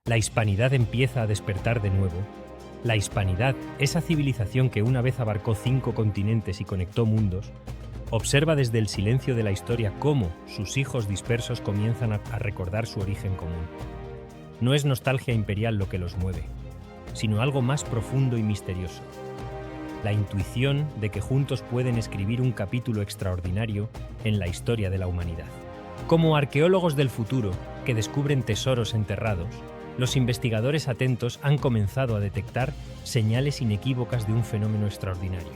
La hispanidad empieza a despertar de nuevo. La hispanidad, esa civilización que una vez abarcó 5 continentes y conectó mundos, observa desde el silencio de la historia cómo sus hijos dispersos comienzan a recordar su origen común. No es nostalgia imperial lo que los mueve, sino algo más profundo y misterioso. La intuición de que juntos pueden escribir un capítulo extraordinario en la historia de la humanidad. Como arqueólogos del futuro que descubren tesoros enterrados, los investigadores atentos han comenzado a detectar señales inequívocas de un fenómeno extraordinario.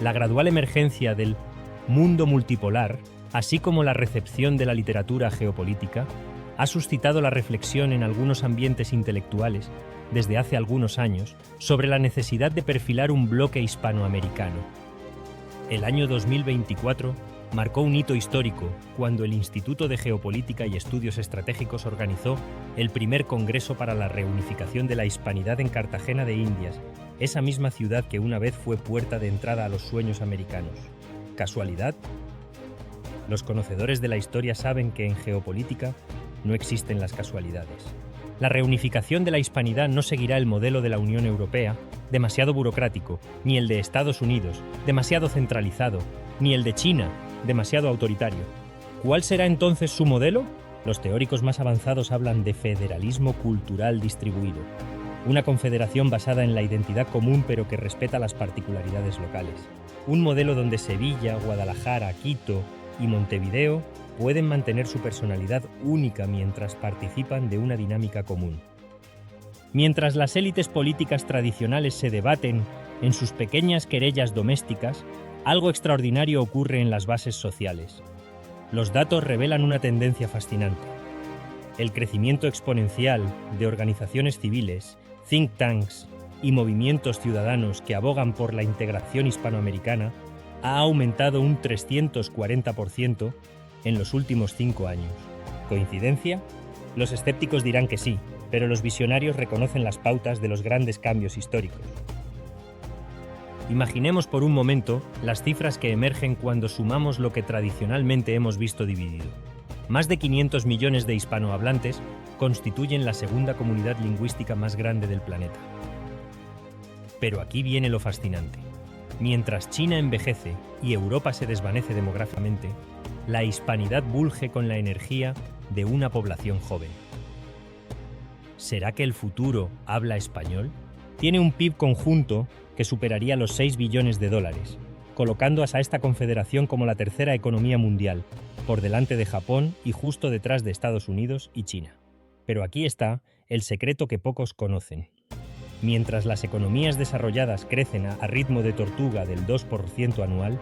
La gradual emergencia del mundo multipolar, así como la recepción de la literatura geopolítica, ha suscitado la reflexión en algunos ambientes intelectuales, desde hace algunos años, sobre la necesidad de perfilar un bloque hispanoamericano. El año 2024 marcó un hito histórico cuando el Instituto de Geopolítica y Estudios Estratégicos organizó el primer Congreso para la Reunificación de la Hispanidad en Cartagena de Indias, esa misma ciudad que una vez fue puerta de entrada a los sueños americanos. ¿Casualidad? Los conocedores de la historia saben que en geopolítica no existen las casualidades. La reunificación de la hispanidad no seguirá el modelo de la Unión Europea, demasiado burocrático, ni el de Estados Unidos, demasiado centralizado, ni el de China, demasiado autoritario. ¿Cuál será entonces su modelo? Los teóricos más avanzados hablan de federalismo cultural distribuido, una confederación basada en la identidad común pero que respeta las particularidades locales. Un modelo donde Sevilla, Guadalajara, Quito y Montevideo pueden mantener su personalidad única mientras participan de una dinámica común. Mientras las élites políticas tradicionales se debaten en sus pequeñas querellas domésticas, algo extraordinario ocurre en las bases sociales. Los datos revelan una tendencia fascinante. El crecimiento exponencial de organizaciones civiles, think tanks y movimientos ciudadanos que abogan por la integración hispanoamericana ha aumentado un 340% en los últimos 5 años. ¿Coincidencia? Los escépticos dirán que sí, pero los visionarios reconocen las pautas de los grandes cambios históricos. Imaginemos por un momento las cifras que emergen cuando sumamos lo que tradicionalmente hemos visto dividido. Más de 500 millones de hispanohablantes constituyen la segunda comunidad lingüística más grande del planeta. Pero aquí viene lo fascinante. Mientras China envejece y Europa se desvanece demográficamente, la hispanidad bulge con la energía de una población joven. ¿Será que el futuro habla español? Tiene un PIB conjunto que superaría los 6 billones de dólares, colocando a esta confederación como la tercera economía mundial, por delante de Japón y justo detrás de Estados Unidos y China. Pero aquí está el secreto que pocos conocen. Mientras las economías desarrolladas crecen a ritmo de tortuga del 2% anual,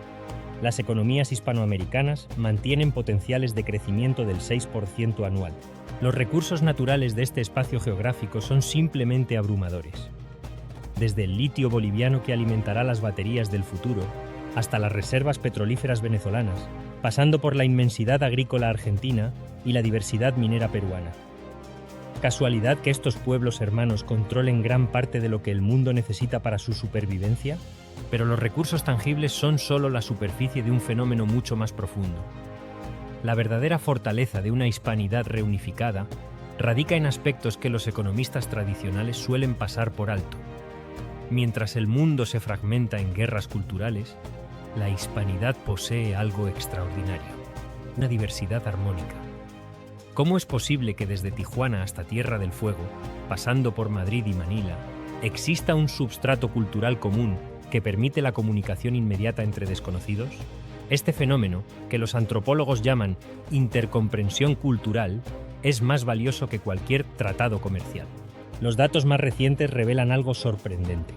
las economías hispanoamericanas mantienen potenciales de crecimiento del 6% anual. Los recursos naturales de este espacio geográfico son simplemente abrumadores. Desde el litio boliviano que alimentará las baterías del futuro, hasta las reservas petrolíferas venezolanas, pasando por la inmensidad agrícola argentina y la diversidad minera peruana. ¿Casualidad que estos pueblos hermanos controlen gran parte de lo que el mundo necesita para su supervivencia? Pero los recursos tangibles son solo la superficie de un fenómeno mucho más profundo. La verdadera fortaleza de una hispanidad reunificada radica en aspectos que los economistas tradicionales suelen pasar por alto. Mientras el mundo se fragmenta en guerras culturales, la hispanidad posee algo extraordinario, una diversidad armónica. ¿Cómo es posible que desde Tijuana hasta Tierra del Fuego, pasando por Madrid y Manila, exista un substrato cultural común que permite la comunicación inmediata entre desconocidos? Este fenómeno, que los antropólogos llaman intercomprensión cultural, es más valioso que cualquier tratado comercial. Los datos más recientes revelan algo sorprendente.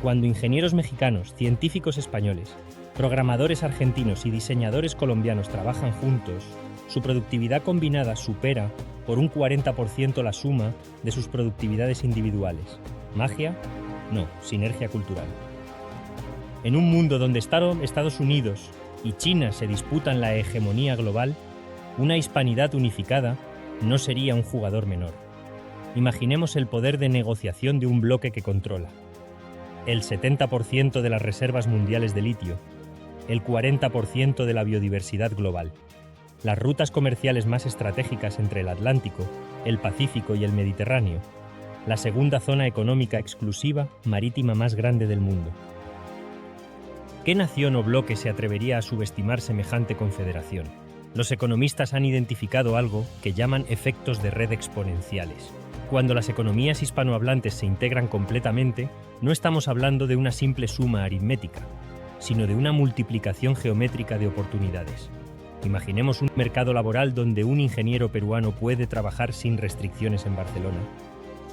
Cuando ingenieros mexicanos, científicos españoles, programadores argentinos y diseñadores colombianos trabajan juntos, su productividad combinada supera por un 40% la suma de sus productividades individuales. ¿Magia? No, sinergia cultural. En un mundo donde Estados Unidos y China se disputan la hegemonía global, una hispanidad unificada no sería un jugador menor. Imaginemos el poder de negociación de un bloque que controla el 70% de las reservas mundiales de litio, el 40% de la biodiversidad global, las rutas comerciales más estratégicas entre el Atlántico, el Pacífico y el Mediterráneo, la segunda zona económica exclusiva marítima más grande del mundo. ¿Qué nación o bloque se atrevería a subestimar semejante confederación? Los economistas han identificado algo que llaman efectos de red exponenciales. Cuando las economías hispanohablantes se integran completamente, no estamos hablando de una simple suma aritmética, sino de una multiplicación geométrica de oportunidades. Imaginemos un mercado laboral donde un ingeniero peruano puede trabajar sin restricciones en Barcelona,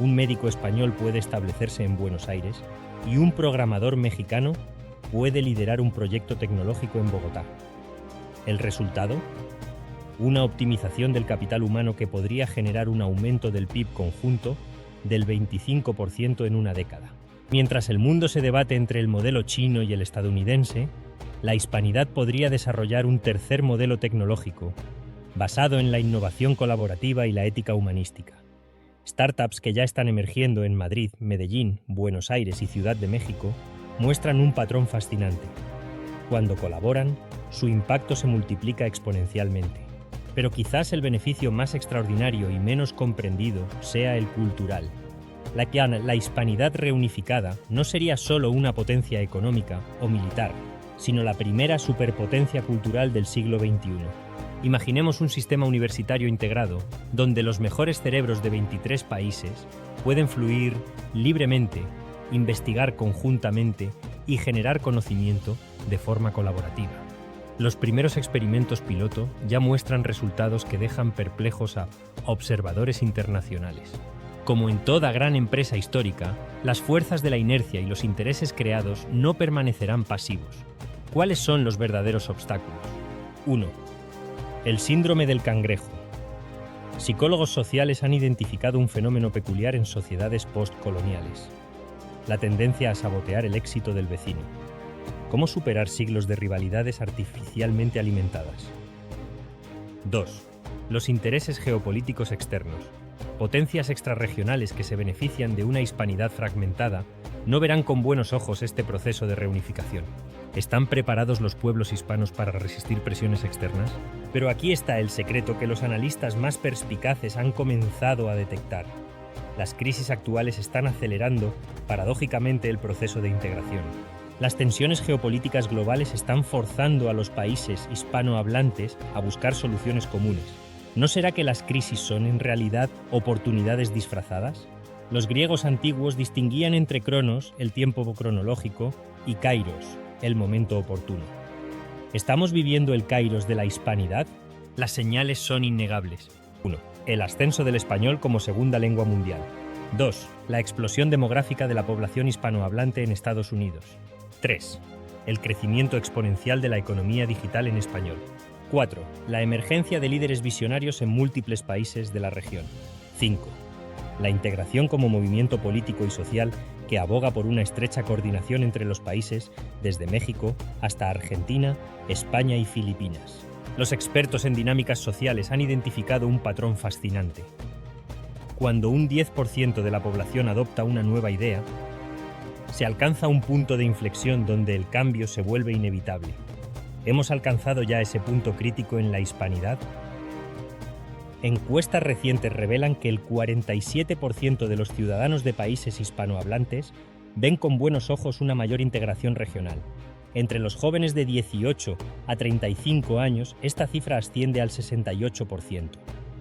un médico español puede establecerse en Buenos Aires y un programador mexicano puede liderar un proyecto tecnológico en Bogotá. ¿El resultado? Una optimización del capital humano que podría generar un aumento del PIB conjunto del 25% en una década. Mientras el mundo se debate entre el modelo chino y el estadounidense, la hispanidad podría desarrollar un tercer modelo tecnológico, basado en la innovación colaborativa y la ética humanística. Startups que ya están emergiendo en Madrid, Medellín, Buenos Aires y Ciudad de México muestran un patrón fascinante. Cuando colaboran, su impacto se multiplica exponencialmente. Pero quizás el beneficio más extraordinario y menos comprendido sea el cultural. La hispanidad reunificada no sería solo una potencia económica o militar, sino la primera superpotencia cultural del siglo XXI. Imaginemos un sistema universitario integrado, donde los mejores cerebros de 23 países pueden fluir libremente, investigar conjuntamente y generar conocimiento de forma colaborativa. Los primeros experimentos piloto ya muestran resultados que dejan perplejos a observadores internacionales. Como en toda gran empresa histórica, las fuerzas de la inercia y los intereses creados no permanecerán pasivos. ¿Cuáles son los verdaderos obstáculos? 1. El síndrome del cangrejo. Psicólogos sociales han identificado un fenómeno peculiar en sociedades postcoloniales: la tendencia a sabotear el éxito del vecino. ¿Cómo superar siglos de rivalidades artificialmente alimentadas? 2. Los intereses geopolíticos externos. Potencias extrarregionales que se benefician de una hispanidad fragmentada no verán con buenos ojos este proceso de reunificación. ¿Están preparados los pueblos hispanos para resistir presiones externas? Pero aquí está el secreto que los analistas más perspicaces han comenzado a detectar. Las crisis actuales están acelerando, paradójicamente, el proceso de integración. Las tensiones geopolíticas globales están forzando a los países hispanohablantes a buscar soluciones comunes. ¿No será que las crisis son, en realidad, oportunidades disfrazadas? Los griegos antiguos distinguían entre cronos, el tiempo cronológico, y kairos, el momento oportuno. ¿Estamos viviendo el kairos de la hispanidad? Las señales son innegables. 1. El ascenso del español como segunda lengua mundial. 2. La explosión demográfica de la población hispanohablante en Estados Unidos. 3. El crecimiento exponencial de la economía digital en español. 4. La emergencia de líderes visionarios en múltiples países de la región. 5. La integración como movimiento político y social que aboga por una estrecha coordinación entre los países, desde México hasta Argentina, España y Filipinas. Los expertos en dinámicas sociales han identificado un patrón fascinante. Cuando un 10% de la población adopta una nueva idea, se alcanza un punto de inflexión donde el cambio se vuelve inevitable. ¿Hemos alcanzado ya ese punto crítico en la hispanidad? Encuestas recientes revelan que el 47% de los ciudadanos de países hispanohablantes ven con buenos ojos una mayor integración regional. Entre los jóvenes de 18 a 35 años, esta cifra asciende al 68%.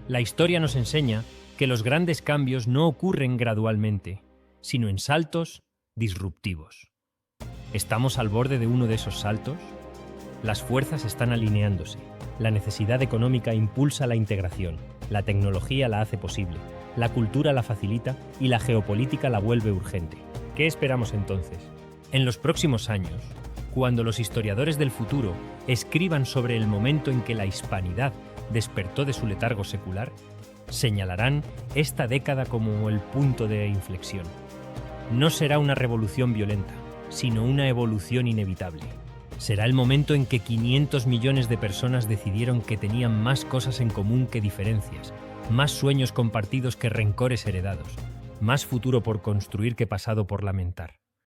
La historia nos enseña que los grandes cambios no ocurren gradualmente, sino en saltos disruptivos. ¿Estamos al borde de uno de esos saltos? Las fuerzas están alineándose. La necesidad económica impulsa la integración, la tecnología la hace posible, la cultura la facilita y la geopolítica la vuelve urgente. ¿Qué esperamos entonces? En los próximos años, cuando los historiadores del futuro escriban sobre el momento en que la hispanidad despertó de su letargo secular, señalarán esta década como el punto de inflexión. No será una revolución violenta, sino una evolución inevitable. Será el momento en que 500 millones de personas decidieron que tenían más cosas en común que diferencias, más sueños compartidos que rencores heredados, más futuro por construir que pasado por lamentar.